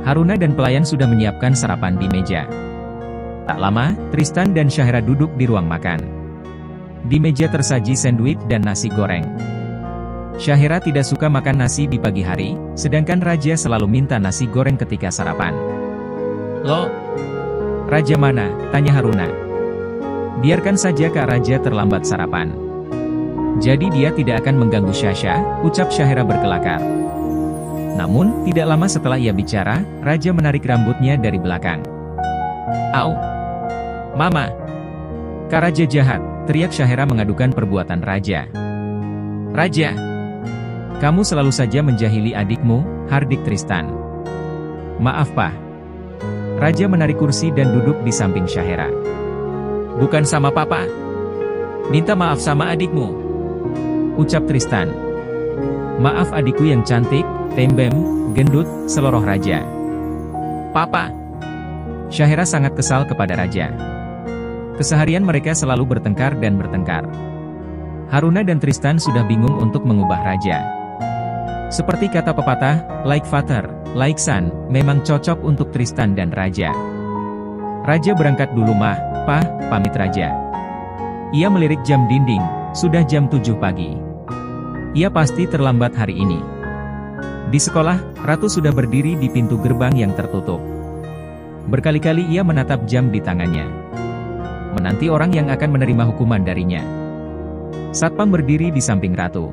Haruna dan pelayan sudah menyiapkan sarapan di meja. Tak lama, Tristan dan Syahira duduk di ruang makan. Di meja tersaji sandwich dan nasi goreng. Syahira tidak suka makan nasi di pagi hari, sedangkan Raja selalu minta nasi goreng ketika sarapan. "Loh, Raja mana?" tanya Haruna. "Biarkan saja Kak Raja terlambat sarapan. Jadi dia tidak akan mengganggu Syasha," ucap Syahira berkelakar. Namun, tidak lama setelah ia bicara, Raja menarik rambutnya dari belakang. "Au! Mama! Kak Raja jahat!" teriak Syahira mengadukan perbuatan Raja. "Raja! Kamu selalu saja menjahili adikmu," hardik Tristan. "Maaf Pak." Raja menarik kursi dan duduk di samping Syahira. "Bukan sama Papa. Minta maaf sama adikmu," ucap Tristan. "Maaf adikku yang cantik, tembem, gendut," seloroh Raja. "Papa!" Syahira sangat kesal kepada Raja. Keseharian mereka selalu bertengkar dan bertengkar. Haruna dan Tristan sudah bingung untuk mengubah Raja. Seperti kata pepatah, like father, like son, memang cocok untuk Tristan dan Raja. "Raja berangkat dulu mah, Pah," pamit Raja. Ia melirik jam dinding, sudah jam 7 pagi. Ia pasti terlambat hari ini. Di sekolah, Ratu sudah berdiri di pintu gerbang yang tertutup. Berkali-kali ia menatap jam di tangannya. Menanti orang yang akan menerima hukuman darinya. Satpam berdiri di samping Ratu.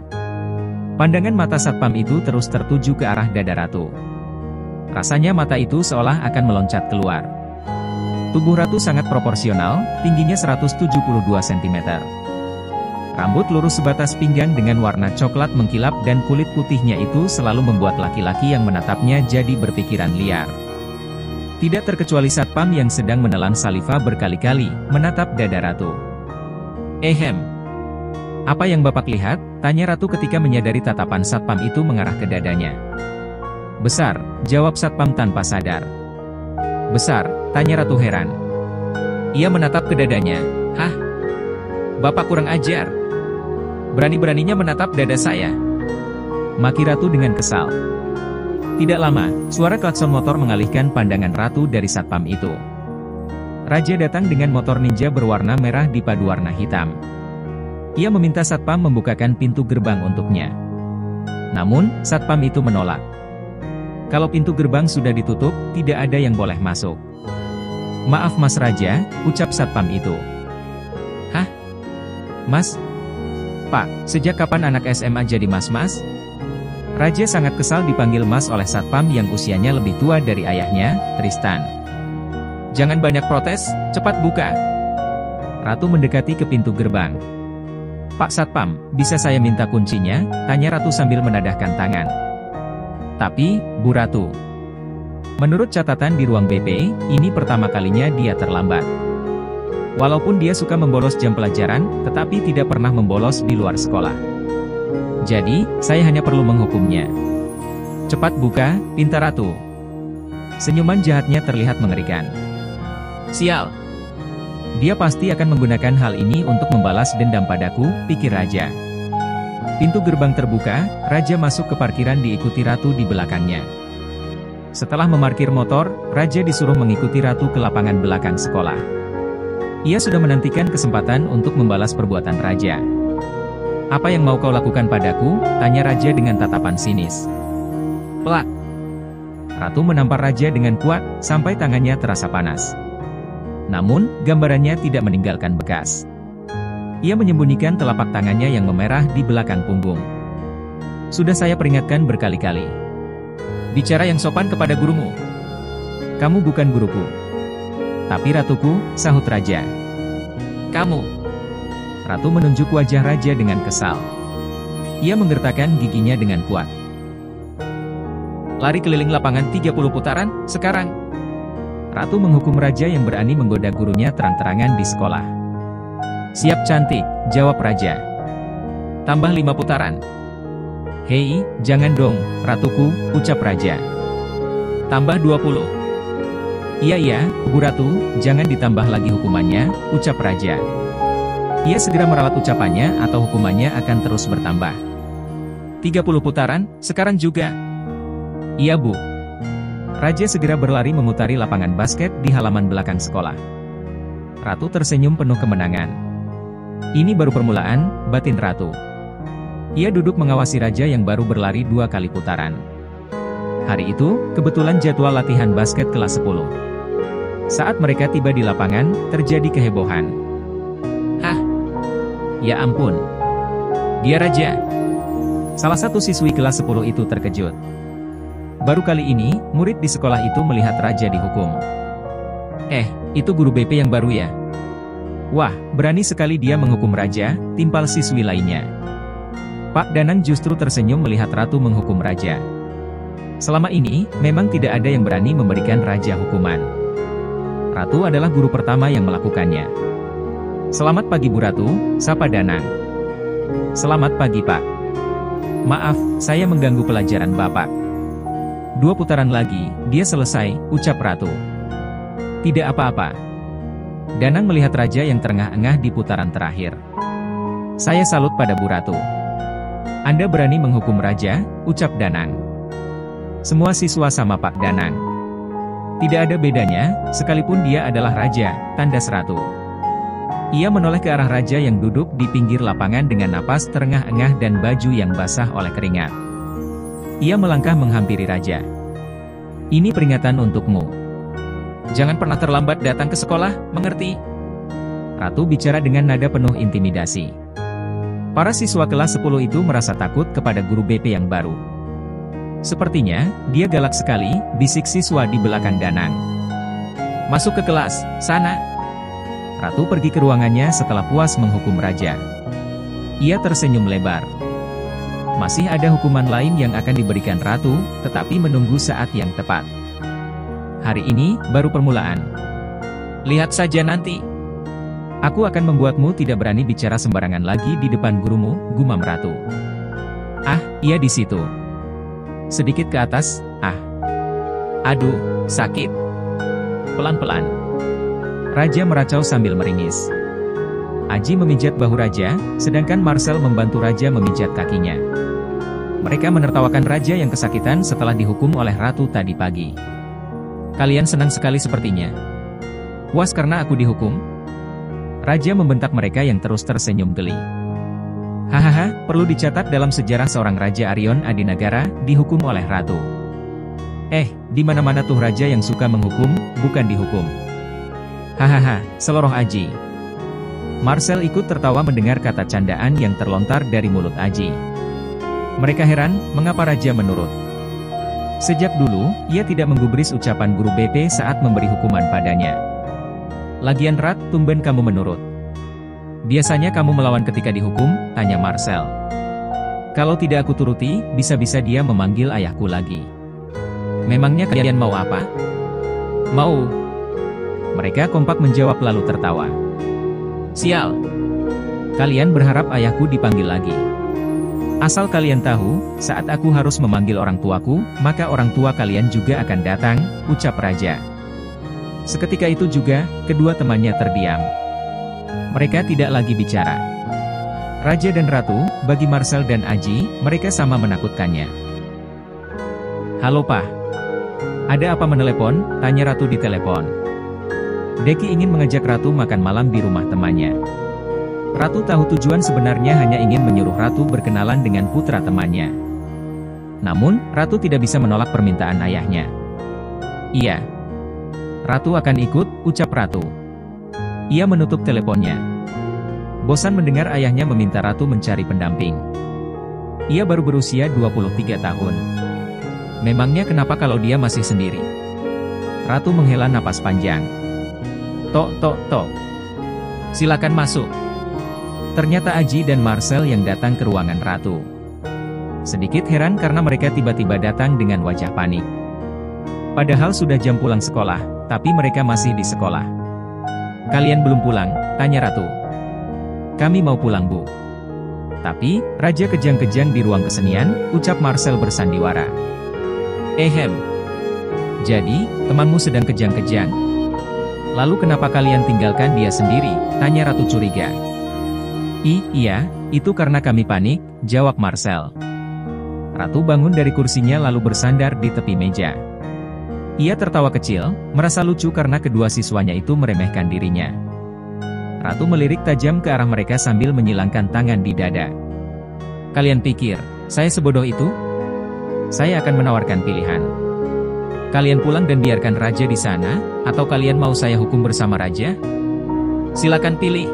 Pandangan mata Satpam itu terus tertuju ke arah dada Ratu. Rasanya mata itu seolah akan meloncat keluar. Tubuh Ratu sangat proporsional, tingginya 172 cm. Rambut lurus sebatas pinggang dengan warna coklat mengkilap dan kulit putihnya itu selalu membuat laki-laki yang menatapnya jadi berpikiran liar. Tidak terkecuali Satpam yang sedang menelan saliva berkali-kali, menatap dada Ratu. "Ehem. Apa yang Bapak lihat?" tanya Ratu ketika menyadari tatapan Satpam itu mengarah ke dadanya. "Besar," jawab Satpam tanpa sadar. "Besar?" tanya Ratu heran. Ia menatap ke dadanya. "Hah? Bapak kurang ajar. Berani-beraninya menatap dada saya," maki Ratu dengan kesal. Tidak lama, suara klakson motor mengalihkan pandangan Ratu dari Satpam itu. Raja datang dengan motor ninja berwarna merah dipadu warna hitam. Ia meminta Satpam membukakan pintu gerbang untuknya. Namun, Satpam itu menolak. Kalau pintu gerbang sudah ditutup, tidak ada yang boleh masuk. "Maaf Mas Raja," ucap Satpam itu. "Hah? Mas? Pak, sejak kapan anak SMA jadi mas-mas?" Raja sangat kesal dipanggil Mas oleh Satpam yang usianya lebih tua dari ayahnya, Tristan. "Jangan banyak protes, cepat buka." Ratu mendekati ke pintu gerbang. "Pak Satpam, bisa saya minta kuncinya?" tanya Ratu sambil menadahkan tangan. "Tapi, Bu Ratu, menurut catatan di ruang BP, ini pertama kalinya dia terlambat. Walaupun dia suka membolos jam pelajaran, tetapi tidak pernah membolos di luar sekolah. Jadi, saya hanya perlu menghukumnya. Cepat buka," pinta Ratu. Senyuman jahatnya terlihat mengerikan. "Sial. Dia pasti akan menggunakan hal ini untuk membalas dendam padaku," pikir Raja. Pintu gerbang terbuka, Raja masuk ke parkiran diikuti Ratu di belakangnya. Setelah memarkir motor, Raja disuruh mengikuti Ratu ke lapangan belakang sekolah. Ia sudah menantikan kesempatan untuk membalas perbuatan Raja. "Apa yang mau kau lakukan padaku?" tanya Raja dengan tatapan sinis. Plak! Ratu menampar Raja dengan kuat, sampai tangannya terasa panas. Namun, gambarannya tidak meninggalkan bekas. Ia menyembunyikan telapak tangannya yang memerah di belakang punggung. "Sudah saya peringatkan berkali-kali. Bicara yang sopan kepada gurumu. Kamu bukan guruku." "Tapi Ratuku," sahut Raja. "Kamu." Ratu menunjuk wajah Raja dengan kesal. Ia menggertakkan giginya dengan kuat. "Lari keliling lapangan 30 putaran, sekarang." Ratu menghukum Raja yang berani menggoda gurunya terang-terangan di sekolah. "Siap cantik," jawab Raja. "Tambah 5 putaran." "Hei, jangan dong, Ratuku," ucap Raja. "Tambah 20. "Iya, Bu Ratu, jangan ditambah lagi hukumannya," ucap Raja. Ia segera meralat ucapannya atau hukumannya akan terus bertambah. 30 putaran, sekarang juga." "Iya Bu." Raja segera berlari memutari lapangan basket di halaman belakang sekolah. Ratu tersenyum penuh kemenangan. Ini baru permulaan, batin Ratu. Ia duduk mengawasi Raja yang baru berlari 2 kali putaran. Hari itu, kebetulan jadwal latihan basket kelas 10. Saat mereka tiba di lapangan, terjadi kehebohan. Hah? Ya ampun. Dia Raja. Salah satu siswi kelas 10 itu terkejut. Baru kali ini, murid di sekolah itu melihat Raja dihukum. Itu guru BP yang baru ya? Wah, berani sekali dia menghukum Raja, timpal siswi lainnya. Pak Danang justru tersenyum melihat Ratu menghukum Raja. Selama ini, memang tidak ada yang berani memberikan Raja hukuman. Ratu adalah guru pertama yang melakukannya. Selamat pagi Bu Ratu, sapa Danang. Selamat pagi Pak. Maaf, saya mengganggu pelajaran Bapak. 2 putaran lagi, dia selesai, ucap Ratu. Tidak apa-apa. Danang melihat Raja yang terengah-engah di putaran terakhir. Saya salut pada Bu Ratu. Anda berani menghukum Raja, ucap Danang. Semua siswa sama Pak Danang. Tidak ada bedanya, sekalipun dia adalah Raja, tandas Ratu. Ia menoleh ke arah Raja yang duduk di pinggir lapangan dengan napas terengah-engah dan baju yang basah oleh keringat. Ia melangkah menghampiri Raja. Ini peringatan untukmu. Jangan pernah terlambat datang ke sekolah, mengerti? Ratu bicara dengan nada penuh intimidasi. Para siswa kelas 10 itu merasa takut kepada guru BP yang baru. Sepertinya, dia galak sekali, bisik siswa di belakang Danang. Masuk ke kelas, sana. Ratu pergi ke ruangannya setelah puas menghukum Raja. Ia tersenyum lebar. Masih ada hukuman lain yang akan diberikan Ratu, tetapi menunggu saat yang tepat. Hari ini, baru permulaan. Lihat saja nanti. Aku akan membuatmu tidak berani bicara sembarangan lagi di depan gurumu, gumam Ratu. Ah, ia di situ. Sedikit ke atas, Aduh, sakit. Pelan-pelan. Raja meracau sambil meringis. Aji memijat bahu Raja, sedangkan Marcel membantu Raja memijat kakinya. Mereka menertawakan Raja yang kesakitan setelah dihukum oleh Ratu tadi pagi. Kalian senang sekali sepertinya. Puas karena aku dihukum? Raja membentak mereka yang terus tersenyum geli. Hahaha, perlu dicatat dalam sejarah seorang Raja Arion Adinagara, dihukum oleh Ratu. Di mana-mana tuh Raja yang suka menghukum, bukan dihukum. Hahaha, seloroh Aji. Marcel ikut tertawa mendengar kata candaan yang terlontar dari mulut Aji. Mereka heran, mengapa Raja menurut. Sejak dulu, ia tidak menggubris ucapan guru BP saat memberi hukuman padanya. Lagian Rat, tumben kamu menurut. Biasanya kamu melawan ketika dihukum, tanya Marcel. Kalau tidak aku turuti, bisa-bisa dia memanggil ayahku lagi. Memangnya kalian mau apa? Mau. Mereka kompak menjawab lalu tertawa. Sial. Kalian berharap ayahku dipanggil lagi. Asal kalian tahu, saat aku harus memanggil orang tuaku, maka orang tua kalian juga akan datang, ucap Raja. Seketika itu juga, kedua temannya terdiam. Mereka tidak lagi bicara. Raja dan Ratu, bagi Marcel dan Aji, mereka sama menakutkannya. Halo Pak. Ada apa menelepon? Tanya Ratu di telepon. Deki ingin mengajak Ratu makan malam di rumah temannya. Ratu tahu tujuan sebenarnya hanya ingin menyuruh Ratu berkenalan dengan putra temannya. Namun, Ratu tidak bisa menolak permintaan ayahnya. Iya. Ratu akan ikut, ucap Ratu. Ia menutup teleponnya. Bosan mendengar ayahnya meminta Ratu mencari pendamping. Ia baru berusia 23 tahun. Memangnya kenapa kalau dia masih sendiri? Ratu menghela napas panjang. Tok. Silakan masuk. Ternyata Aji dan Marcel yang datang ke ruangan Ratu. Sedikit heran karena mereka tiba-tiba datang dengan wajah panik. Padahal sudah jam pulang sekolah, tapi mereka masih di sekolah. Kalian belum pulang? Tanya Ratu. Kami mau pulang Bu. Tapi, Raja kejang-kejang di ruang kesenian, ucap Marcel bersandiwara. Jadi, temanmu sedang kejang-kejang? Lalu kenapa kalian tinggalkan dia sendiri? Tanya Ratu curiga. Iya, itu karena kami panik, jawab Marcel. Ratu bangun dari kursinya lalu bersandar di tepi meja. Ia tertawa kecil, merasa lucu karena kedua siswanya itu meremehkan dirinya. Ratu melirik tajam ke arah mereka sambil menyilangkan tangan di dada. Kalian pikir, saya sebodoh itu? Saya akan menawarkan pilihan. Kalian pulang dan biarkan raja di sana, atau kalian mau saya hukum bersama raja? Silakan pilih.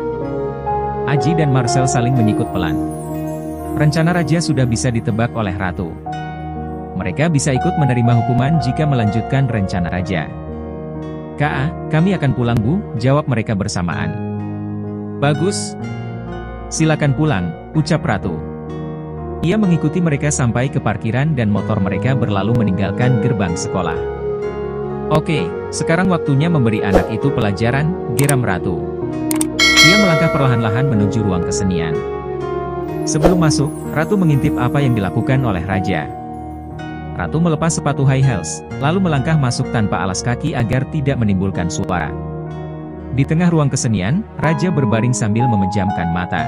Aji dan Marcel saling menyikut pelan. Rencana raja sudah bisa ditebak oleh ratu. Mereka bisa ikut menerima hukuman jika melanjutkan rencana raja. "Ka, kami akan pulang Bu," jawab mereka bersamaan. "Bagus. Silakan pulang," ucap ratu. Ia mengikuti mereka sampai ke parkiran dan motor mereka berlalu meninggalkan gerbang sekolah. "Oke, sekarang waktunya memberi anak itu pelajaran," geram ratu. Ia melangkah perlahan-lahan menuju ruang kesenian. Sebelum masuk, ratu mengintip apa yang dilakukan oleh raja. Ratu melepas sepatu high heels, lalu melangkah masuk tanpa alas kaki agar tidak menimbulkan suara. Di tengah ruang kesenian, raja berbaring sambil memejamkan mata.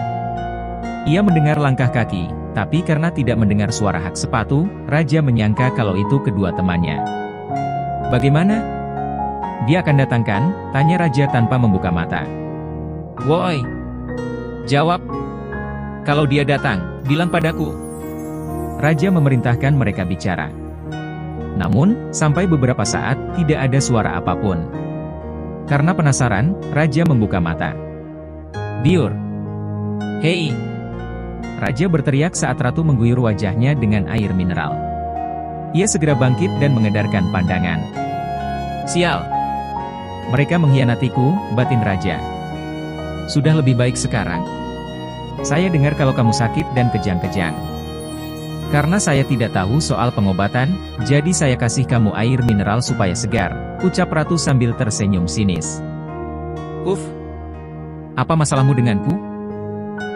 Ia mendengar langkah kaki, tapi karena tidak mendengar suara hak sepatu, raja menyangka kalau itu kedua temannya. "Bagaimana? Dia akan datangkan?" tanya raja tanpa membuka mata. "Woi, jawab. Kalau dia datang, bilang padaku." Raja memerintahkan mereka bicara. Namun, sampai beberapa saat, tidak ada suara apapun. Karena penasaran, raja membuka mata. "Diur! Hei!" Raja berteriak saat ratu mengguyur wajahnya dengan air mineral. Ia segera bangkit dan mengedarkan pandangan. "Sial! Mereka mengkhianatiku," batin raja. "Sudah lebih baik sekarang. Saya dengar kalau kamu sakit dan kejang-kejang. Karena saya tidak tahu soal pengobatan, jadi saya kasih kamu air mineral supaya segar," ucap ratu sambil tersenyum sinis. Apa masalahmu denganku?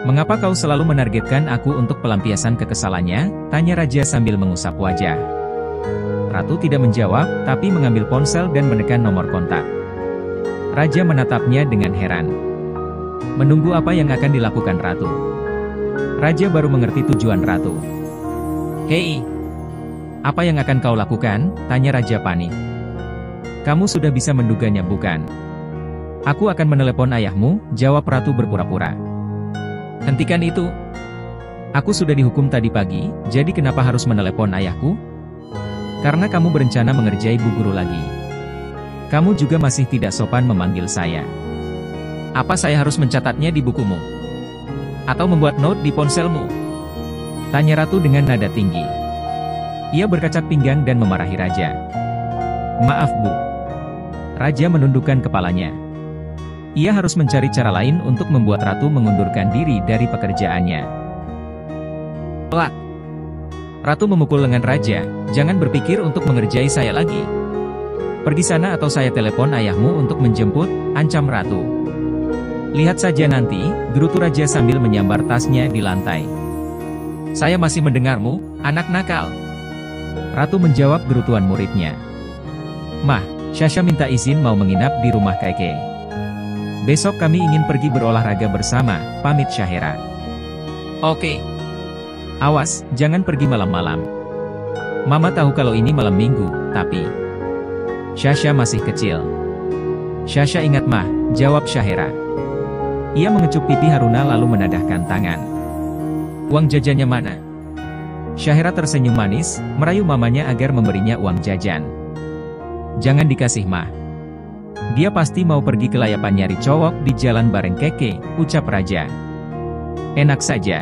Mengapa kau selalu menargetkan aku untuk pelampiasan kekesalannya?" tanya raja sambil mengusap wajah. Ratu tidak menjawab, tapi mengambil ponsel dan menekan nomor kontak. Raja menatapnya dengan heran. Menunggu apa yang akan dilakukan ratu. Raja baru mengerti tujuan ratu. "Hei, apa yang akan kau lakukan?" tanya raja panik. "Kamu sudah bisa menduganya bukan?" "Aku akan menelepon ayahmu," jawab ratu berpura-pura. "Hentikan itu. Aku sudah dihukum tadi pagi, jadi kenapa harus menelepon ayahku?" "Karena kamu berencana mengerjai Bu Guru lagi. Kamu juga masih tidak sopan memanggil saya." "Apa saya harus mencatatnya di bukumu? Atau membuat note di ponselmu?" tanya ratu dengan nada tinggi. Ia berkacak pinggang dan memarahi raja. "Maaf Bu." Raja menundukkan kepalanya. Ia harus mencari cara lain untuk membuat ratu mengundurkan diri dari pekerjaannya. Plak! Ratu memukul lengan raja. "Jangan berpikir untuk mengerjai saya lagi. Pergi sana atau saya telepon ayahmu untuk menjemput," ancam ratu. "Lihat saja nanti," gerutu raja sambil menyambar tasnya di lantai. "Saya masih mendengarmu, anak nakal." Ratu menjawab gerutuan muridnya. "Mah, Sasha minta izin mau menginap di rumah Keke. Besok kami ingin pergi berolahraga bersama," pamit Syahera. "Oke. Awas, jangan pergi malam-malam. Mama tahu kalau ini malam minggu, tapi Sasha masih kecil." "Sasha ingat Mah," jawab Syahera. Ia mengecup pipi Haruna lalu menadahkan tangan. "Uang jajannya mana?" Syahera tersenyum manis, merayu mamanya agar memberinya uang jajan. "Jangan dikasih Mah. Dia pasti mau pergi ke layapan nyari cowok di jalan bareng Keke," ucap raja. "Enak saja.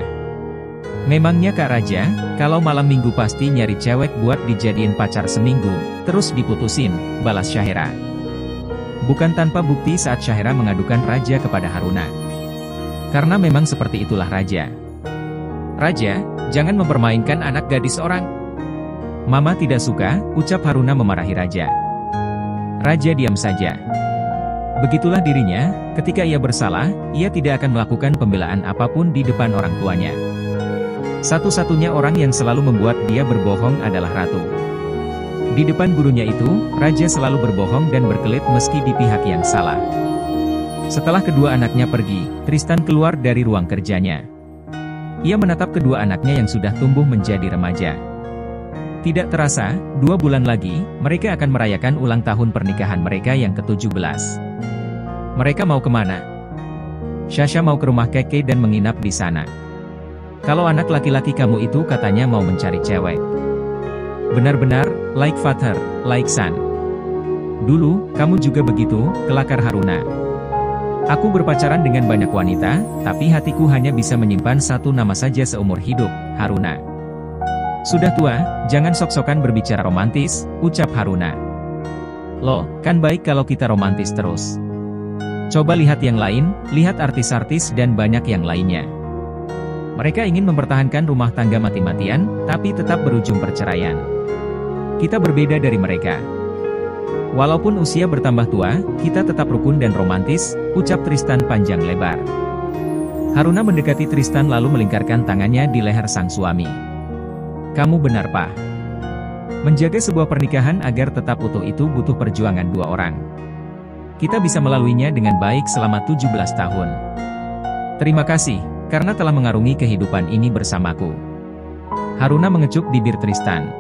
Memangnya Kak Raja, kalau malam minggu pasti nyari cewek buat dijadiin pacar seminggu, terus diputusin," balas Syahera. Bukan tanpa bukti saat Syahera mengadukan raja kepada Haruna. Karena memang seperti itulah raja. "Raja, jangan mempermainkan anak gadis orang." "Mama tidak suka," ucap Haruna memarahi raja. Raja diam saja. Begitulah dirinya, ketika ia bersalah, ia tidak akan melakukan pembelaan apapun di depan orang tuanya. Satu-satunya orang yang selalu membuat dia berbohong adalah ratu. Di depan gurunya itu, raja selalu berbohong dan berkelit meski di pihak yang salah. Setelah kedua anaknya pergi, Tristan keluar dari ruang kerjanya. Ia menatap kedua anaknya yang sudah tumbuh menjadi remaja. Tidak terasa, 2 bulan lagi, mereka akan merayakan ulang tahun pernikahan mereka yang ke-17. Mereka mau kemana? Sasha mau ke rumah Keke dan menginap di sana. Kalau anak laki-laki kamu itu katanya mau mencari cewek. Benar-benar, like father, like son. Dulu, kamu juga begitu, kelakar Haruna. Aku berpacaran dengan banyak wanita, tapi hatiku hanya bisa menyimpan satu nama saja seumur hidup, Haruna. Sudah tua, jangan sok-sokan berbicara romantis, ucap Haruna. Loh, kan baik kalau kita romantis terus. Coba lihat yang lain, lihat artis-artis dan banyak yang lainnya. Mereka ingin mempertahankan rumah tangga mati-matian, tapi tetap berujung perceraian. Kita berbeda dari mereka. Walaupun usia bertambah tua, kita tetap rukun dan romantis, ucap Tristan panjang lebar. Haruna mendekati Tristan lalu melingkarkan tangannya di leher sang suami. Kamu benar, Pak. Menjaga sebuah pernikahan agar tetap utuh itu butuh perjuangan 2 orang. Kita bisa melaluinya dengan baik selama 17 tahun. Terima kasih, karena telah mengarungi kehidupan ini bersamaku. Haruna mengecup bibir Tristan.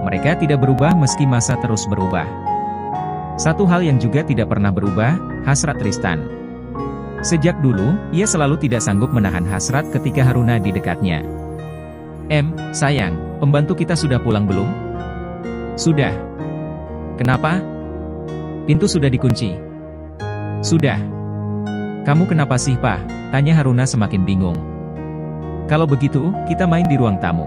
Mereka tidak berubah meski masa terus berubah. Satu hal yang juga tidak pernah berubah, hasrat Tristan. Sejak dulu, ia selalu tidak sanggup menahan hasrat ketika Haruna di dekatnya. Sayang, pembantu kita sudah pulang belum? Sudah. Kenapa? Pintu sudah dikunci. Sudah. Kamu kenapa sih, Pak? Tanya Haruna semakin bingung. Kalau begitu, kita main di ruang tamu.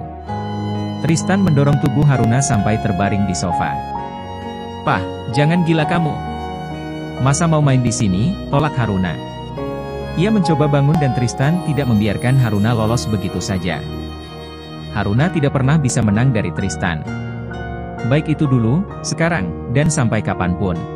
Tristan mendorong tubuh Haruna sampai terbaring di sofa. Pak, jangan gila kamu. Masa mau main di sini? Tolak Haruna. Ia mencoba bangun dan Tristan tidak membiarkan Haruna lolos begitu saja. Haruna tidak pernah bisa menang dari Tristan. Baik itu dulu, sekarang, dan sampai kapanpun.